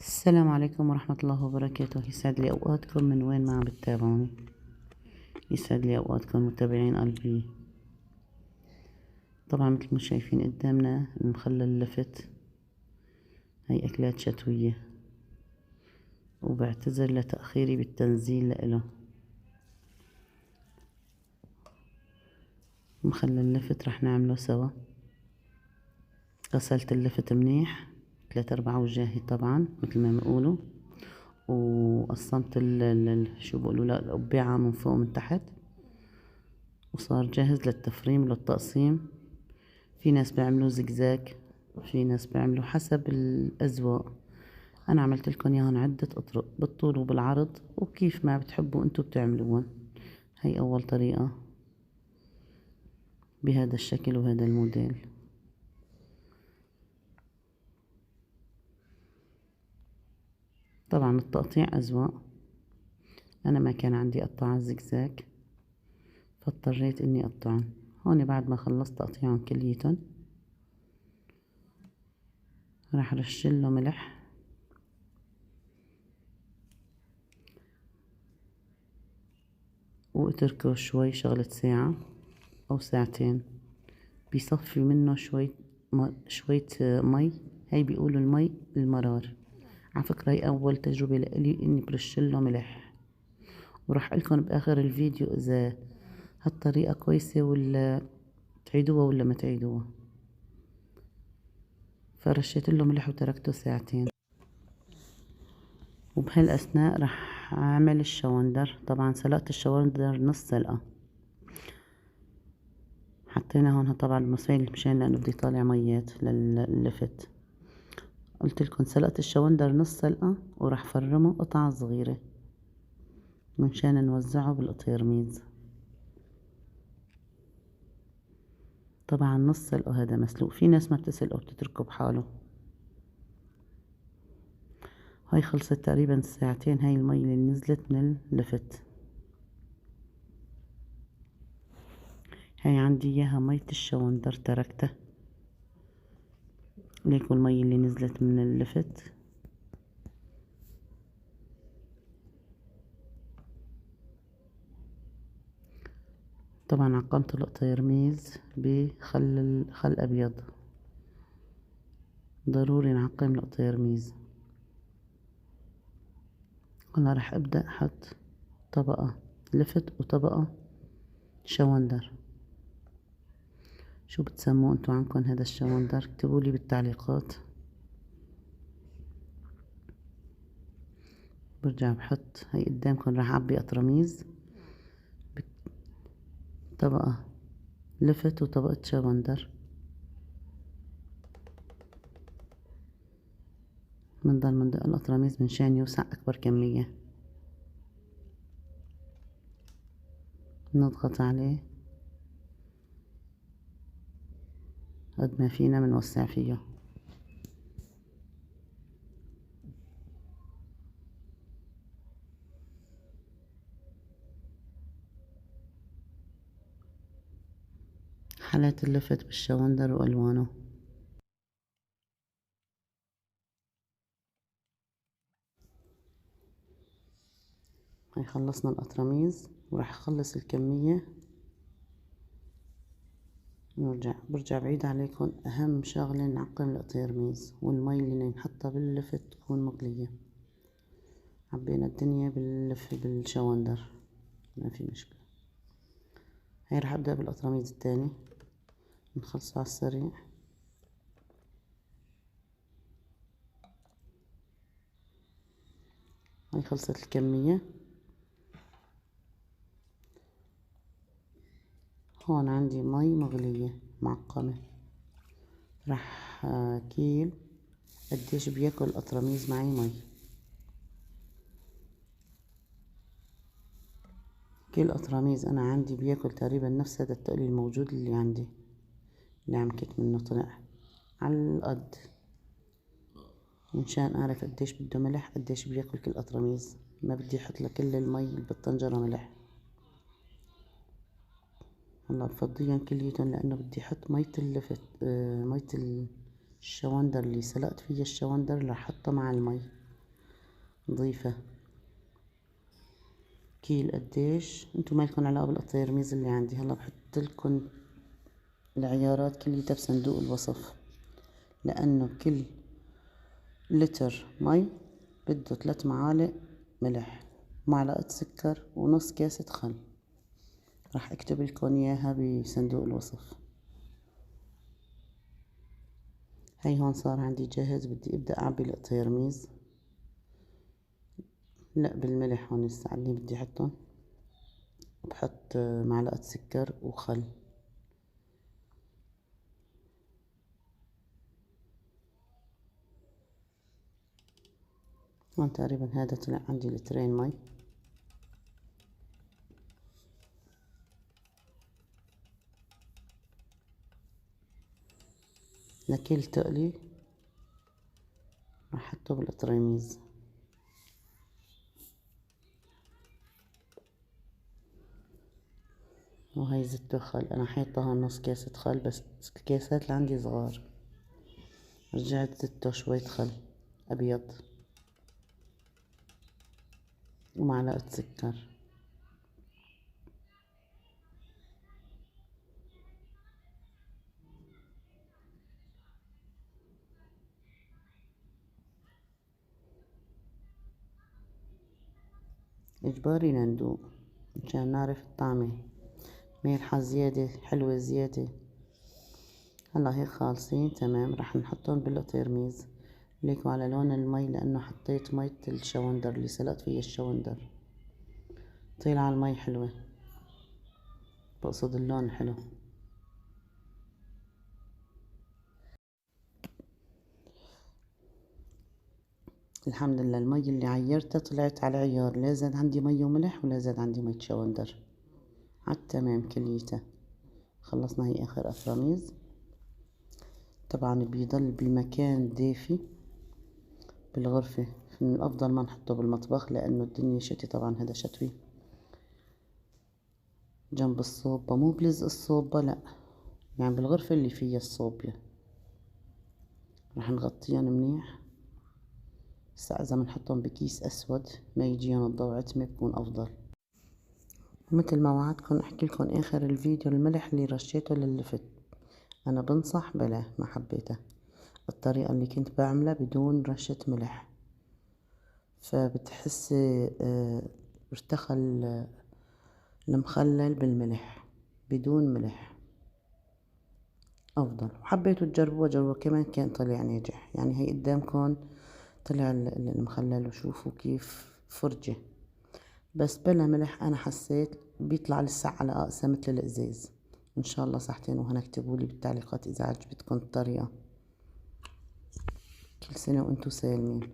السلام عليكم ورحمة الله وبركاته. يسعد لي أوقاتكم من وين ما عم بتتابعوني. يسعد لي أوقاتكم متابعين قلبي. طبعا مثل ما شايفين قدامنا المخلل لفت، هاي أكلات شتوية، وبعتذر لتأخيري بالتنزيل لإله. مخلل لفت رح نعمله سوا. غسلت اللفت منيح 3/4 وجاهي طبعا مثل ما بيقولوا، وقسمت شو بقولوا القبعة من فوق ومن تحت، وصار جاهز للتفريم وللتقسيم. في ناس بيعملوا زجزاج، في ناس بيعملوا حسب الأذواق. أنا عملت لكم إياهن عدة أطرق بالطول وبالعرض، وكيف ما بتحبوا أنتوا بتعملوهن. هي أول طريقة بهذا الشكل وهذا الموديل. طبعا التقطيع أذواق، أنا ما كان عندي قطاعة زجزاج فاضطريت إني أقطعهم. هون بعد ما خلصت تقطيعهم كليتن راح رشله ملح واتركه شوي شغلة ساعة أو ساعتين، بيصفي منه شوية مي. هاي بيقولوا المي المرار. على فكرة هي أول تجربة لإلي إني برشله ملح، وراح أقولكن بآخر الفيديو إذا هالطريقة كويسة ولا تعيدوها ولا ما تعيدوها. فرشيت له ملح وتركته ساعتين. وبهالأثناء راح أعمل الشوندر. طبعا سلقت الشوندر نص سلقة، حطينا هون طبعا المصفى مشان لأنه بدي طالع ميات لللفت. قلت لكم سلقت الشوندر نص سلقة، وراح فرمه قطع صغيرة منشان نوزعه بالقطيرميز. طبعا نص سلقه هذا مسلوق، في ناس ما بتسلقه بتتركه بحاله. هاي خلصت تقريبا ساعتين. هاي المي اللي نزلت من اللفت. هاي عندي اياها مية الشوندر تركتها، ليكو المي اللي نزلت من اللفت. طبعا عقمت القطيرميز خل ابيض، ضروري نعقم القطيرميز. هلا رح ابدأ احط طبقة لفت وطبقة شوندر. شو بتسموه انتو عندكن هذا الشوندر؟ اكتبولي بالتعليقات. برجع بحط هاي قدامكن، راح اعبي قطرميز طبقة لفت وطبقة شوندر. بنضل مندق القطرميز منشان يوسع اكبر كمية. نضغط عليه قد ما فينا منوسع فيه. حالات اللفت بالشوندر والوانه. هاي خلصنا القطرميز، وراح اخلص الكمية. برجع بعيد عليكم اهم شغلة نعقم القطيرميز، والمي اللي نحطها باللفت تكون مغلية. عبينا الدنيا بالشوندر ما في مشكلة. هاي راح ابدأ بالقطرميز التاني نخلصه على السريع. هاي خلصت الكمية. هون عندي مي مغلية معقمة. راح كيل قديش بياكل قطرميز معي مي. كيل قطرميز انا عندي بياكل تقريبا نفس هذا التقلي الموجود اللي عندي، اللي عملت منه طلع على القد، منشان اعرف قديش بده ملح قديش بياكل كل قطرميز. ما بدي احط لكل المي اللي بالطنجرة ملح. هلا بفضيهم كليتهم لانه بدي احط مية اللفت، مية الشوندر اللي سلقت فيها الشوندر راح احطها مع المي نضيفه كيل قديش، انتو مالكن علاقة بالقطيرميز اللي عندي. هلا بحطلكن العيارات كليتها بصندوق الوصف، لانه كل لتر مي بده 3 معالق ملح، معلقة سكر، ونص كاسة خل. راح اكتب لكم اياها بصندوق الوصف. هي هون صار عندي جاهز. بدي ابدأ اعبي القطيرميز. لا بالملح هون لسه عندي بدي احطهم. بحط معلقة سكر وخل. هون تقريبا هذا طلع عندي لترين مي. لكل تقلي راح احطه بالقطريميز. وهي زدته خل، انا حاطة هون نص كاسة خل بس الكاسات اللي عندي صغار. رجعت زدته شوية خل ابيض ومعلقة سكر. اجباري ندوق مشان نعرف الطعمة، مالحة زيادة حلوة زيادة. هلا هيك خالصين تمام. راح نحطهم بالقطيرميز. ليكوا على لون المي، لانه حطيت مية الشوندر اللي سلقت فيها الشوندر، طلع المي حلوة، بقصد اللون حلو. الحمد لله المي اللي عيرتها طلعت على العيار، لا زاد عندي مي وملح ولا زاد عندي مي شوندر، عالتمام كليتها. خلصنا هي اخر قطرميز. طبعا بيضل بمكان دافي بالغرفة، من الافضل ما نحطه بالمطبخ لانه الدنيا شتي. طبعا هذا شتوي جنب الصوبة، مو بلزق الصوبة لا، يعني بالغرفة اللي فيها الصوبية. راح نغطيهم منيح. بس اذا بنحطهم بكيس اسود ما يجيهم الضوء عتمة بكون افضل. ومثل ما وعدتكم احكي لكم اخر الفيديو الملح اللي رشيته للفت. انا بنصح بلا، ما حبيته الطريقة اللي كنت بعملها بدون رشة ملح، فبتحسي ارتخى المخلل بالملح. بدون ملح افضل. وحبيتوا تجربوه جربوه كمان كان طلع ناجح. يعني هي قدامكم طلع المخلل وشوفوا كيف فرجة. بس بلا ملح انا حسيت بيطلع لسه على اقسى مثل الازاز. ان شاء الله صحتين وهنا. اكتبوا لي بالتعليقات اذا عجبتكم الطريقة. كل سنة وانتم سالمين.